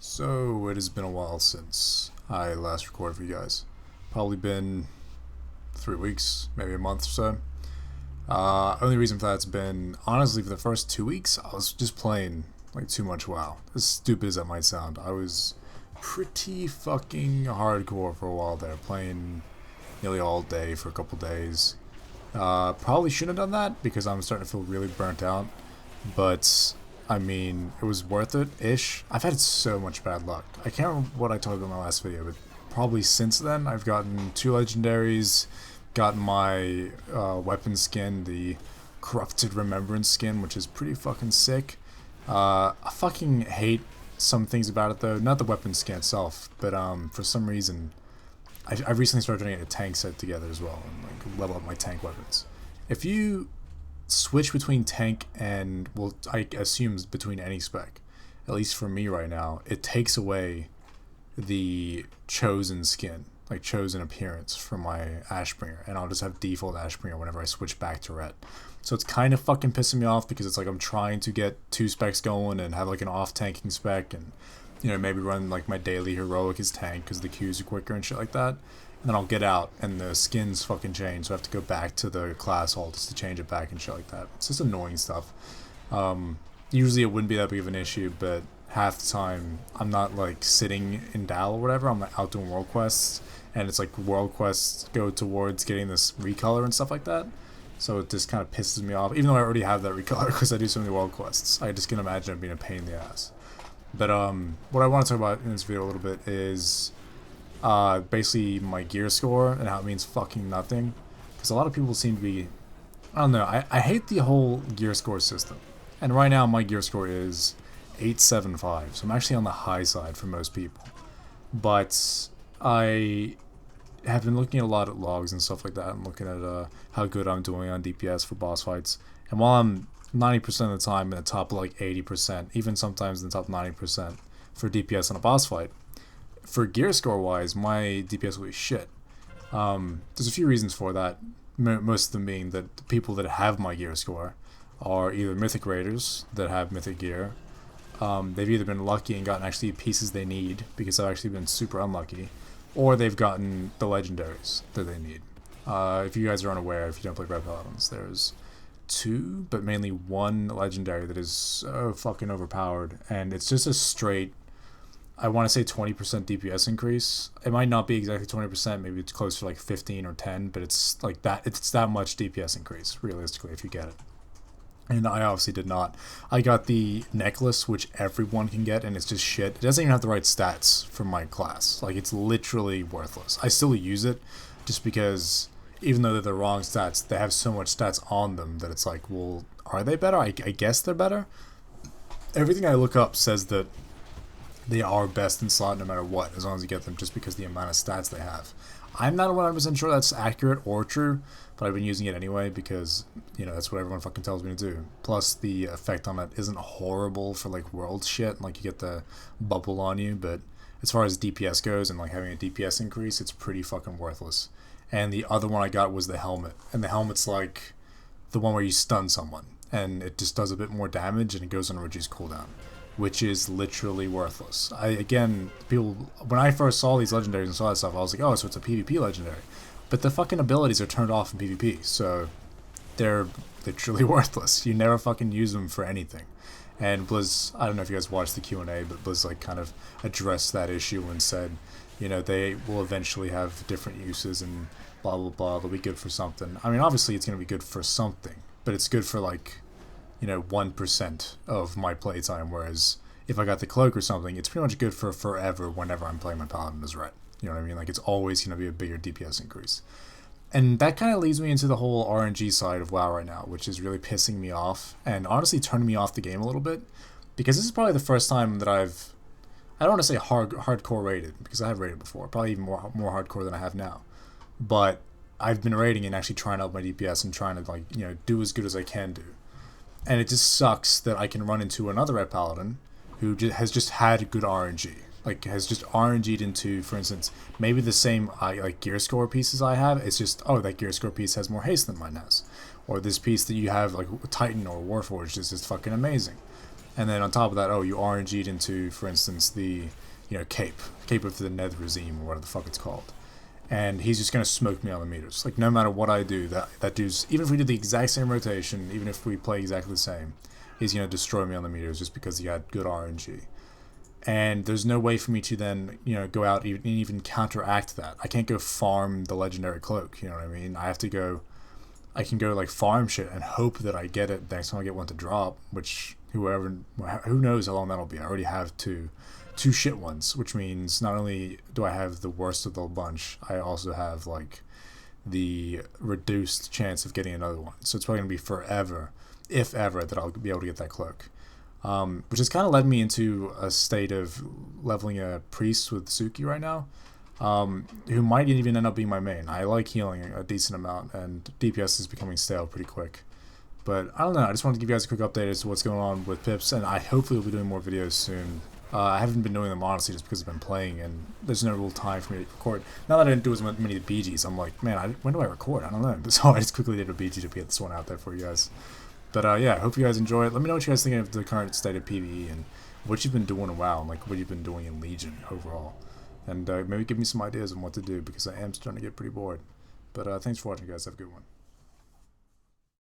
So, it has been a while since I last recorded for you guys. Probably been 3 weeks, maybe a month or so. Only reason for that's been, honestly, for the first 2 weeks, I was just playing like too much WoW. As stupid as that might sound, I was pretty fucking hardcore for a while there, playing nearly all day for a couple days. Probably shouldn't have done that because I'm starting to feel really burnt out. But I mean, it was worth it ish. I've had so much bad luck. I can't remember what I talked about in my last video, but probably since then I've gotten 2 legendaries, gotten my weapon skin, the corrupted Remembrance skin, which is pretty fucking sick. I fucking hate some things about it though. Not the weapon skin itself, but for some reason I recently started getting a tank set together as well and like level up my tank weapons. If you switch between tank and, well, I assume between any spec, at least for me right now, it takes away the chosen skin, like chosen appearance from my Ashbringer, and I'll just have default Ashbringer whenever I switch back to red. So it's kind of fucking pissing me off because it's like I'm trying to get two specs going and have like an off tanking spec and maybe run like my daily heroic as tank because the Qs are quicker and shit like that. And then I'll get out and the skins fucking change, so I have to go back to the class hall just to change it back and shit like that. It's just annoying stuff. Usually it wouldn't be that big of an issue, but half the time I'm not like sitting in Dal or whatever. I'm like out doing world quests, and it's like world quests go towards getting this recolor and stuff like that. So it just kind of pisses me off, even though I already have that recolor because I do so many world quests. I just can imagine it being a pain in the ass. But what I want to talk about in this video a little bit is basically my gear score and how it means fucking nothing. Because a lot of people seem to be, I don't know, I hate the whole gear score system. And right now my gear score is 875, so I'm actually on the high side for most people. But I have been looking a lot at logs and stuff like that and looking at how good I'm doing on DPS for boss fights. And while I'm 90% of the time in the top like 80%, even sometimes in the top 90% for DPS on a boss fight, for gear score wise, my DPS will be shit. There's a few reasons for that, most of them being that the people that have my gear score are either mythic raiders that have mythic gear. They've either been lucky and gotten actually pieces they need because I've actually been super unlucky, or they've gotten the legendaries that they need. If you guys are unaware, if you don't play Red Paladins, there's two, but mainly one legendary that is so fucking overpowered, and it's just a straight, I want to say 20% DPS increase. It might not be exactly 20%, maybe it's close to like 15 or 10, but it's like that, it's that much DPS increase, realistically, if you get it. And I obviously did not. I got the necklace, which everyone can get, and it's just shit. It doesn't even have the right stats for my class. Like, it's literally worthless. I still use it, just because even though they're the wrong stats, they have so much stats on them that it's like, well, are they better? I guess they're better. Everything I look up says that they are best in slot no matter what, as long as you get them, just because of the amount of stats they have. I'm not 100% sure that's accurate or true, but I've been using it anyway because, that's what everyone fucking tells me to do. Plus, the effect on it isn't horrible for, like, world shit, like, you get the bubble on you, but as far as DPS goes and, like, having a DPS increase, it's pretty fucking worthless. And the other one I got was the helmet, and the helmet's, like, the one where you stun someone, and it just does a bit more damage, and it goes on a reduced cooldown, which is literally worthless. People, when I first saw these legendaries and saw that stuff, I was like, oh, so it's a PvP legendary. But the fucking abilities are turned off in PvP, so they're literally worthless. You never fucking use them for anything. And Blizz, I don't know if you guys watched the Q&A, but Blizz like kind of addressed that issue and said, they will eventually have different uses and blah, blah, blah. They'll be good for something. I mean, obviously it's going to be good for something, but it's good for like, 1% of my playtime, whereas if I got the cloak or something, it's pretty much good for forever whenever I'm playing my paladin as red. You know what I mean? Like, it's always going to be a bigger DPS increase. And that kind of leads me into the whole RNG side of WoW right now, which is really pissing me off and honestly turning me off the game a little bit, because this is probably the first time that I don't want to say hardcore rated, because I have rated before, probably even more hardcore than I have now, but I've been rating and actually trying to up my DPS and trying to, like, do as good as I can do. And it just sucks that I can run into another red paladin who has just had good RNG. Like, has just RNG'd into, for instance, maybe the same like gear score pieces I have. It's just, oh, that gear score piece has more haste than mine has. Or this piece that you have, like Titan or Warforged, is just fucking amazing. And then on top of that, oh, you RNG'd into, for instance, the, cape of the Nether regime, or whatever the fuck it's called. And he's just going to smoke me on the meters. Like, no matter what I do, that dude's, even if we do the exact same rotation, even if we play exactly the same, he's going to destroy me on the meters just because he had good RNG. And there's no way for me to then, go out and even counteract that. I can't go farm the legendary cloak, you know what I mean? I can go, like, farm shit and hope that I get it next time I get one to drop, which who knows how long that'll be. I already have two shit ones, which means not only do I have the worst of the bunch, I also have, like, the reduced chance of getting another one. So it's probably going to be forever, if ever, that I'll be able to get that cloak. Which has kind of led me into a state of leveling a priest with Suki right now, who might even end up being my main. I like healing a decent amount, and DPS is becoming stale pretty quick. But I don't know, I just wanted to give you guys a quick update as to what's going on with Pips, and I hopefully will be doing more videos soon. I haven't been doing them honestly just because I've been playing, and there's no real time for me to record. Now that I didn't do as many BGs, I'm like, man, when do I record? I don't know. So I just quickly did a BG to get this one out there for you guys. But yeah, I hope you guys enjoy it. Let me know what you guys think of the current state of PvE and what you've been doing in WoW and like what you've been doing in Legion overall. And maybe give me some ideas on what to do because I am starting to get pretty bored. But thanks for watching, guys. Have a good one.